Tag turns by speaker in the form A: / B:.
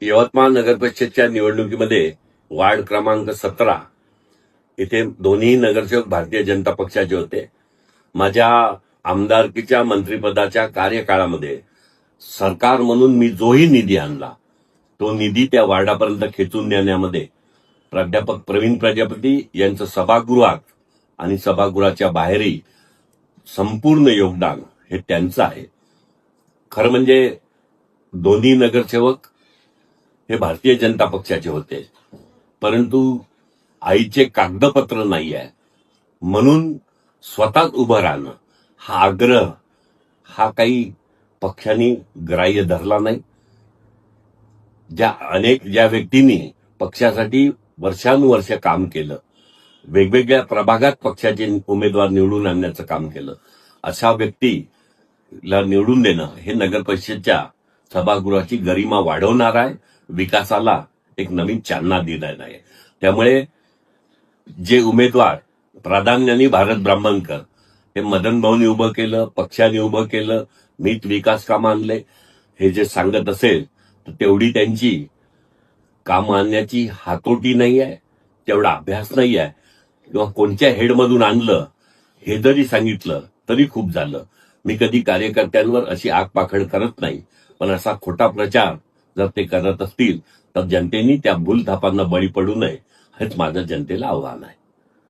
A: यवतमाळ नगर परिषदच्या निवडणुकीमध्ये वार्ड क्रमांक 17 इथे दोन्ही नगरसेवक भारतीय जनता पक्षाचे होते. माझ्या आमदारकीच्या मंत्रिपदाच्या कार्यकाळामध्ये सरकार म्हणून मी जोही निधी आणला तो निधी त्या वार्डापर्यंत खेचून नेण्यामध्ये प्राध्यापक प्रवीण प्रजापती यांचं सभागृहात आणि सभागृहाच्या बाहेरही संपूर्ण योगदान हे त्यांचं आहे. खरं म्हणजे दोन्ही नगरसेवक हे भारतीय जनता पक्षाचे होते, परंतु आईचे कागदपत्र नाही आहे म्हणून स्वतःच उभं राहणं हा आग्रह हा काही पक्षांनी ग्राह्य धरला नाही. ज्या व्यक्तींनी पक्षासाठी वर्षानुवर्ष काम केलं, वेगवेगळ्या प्रभागात पक्षाचे उमेदवार निवडून आणण्याचं काम केलं, अशा व्यक्तीला निवडून देणं हे नगर परिषदच्या सभागृहाची गरिमा वाढवणार आहे, विकासाला एक नवीन चालना देणार आहे. त्यामुळे जे उमेदवार प्राधान्याने भारत ब्राह्मणकर हे मदन भाऊनी उभं केलं, पक्षाने उभं केलं, मीच विकास कामं आणले हे जे सांगत असेल तर तेवढी त्यांची कामं आणण्याची हातोटी नाही आहे, तेवढा अभ्यास नाही आहे, किंवा कोणत्या हेडमधून आणलं हे जरी सांगितलं तरी खूप झालं. मी कधी कार्यकर्त्यांवर अशी आगपाखड करत नाही, पण असा खोटा प्रचार जर ते करत असतील तर जनतेने त्या भूलथापांना बळी पडू नये हेच माझं जनतेला आव्हान आहे.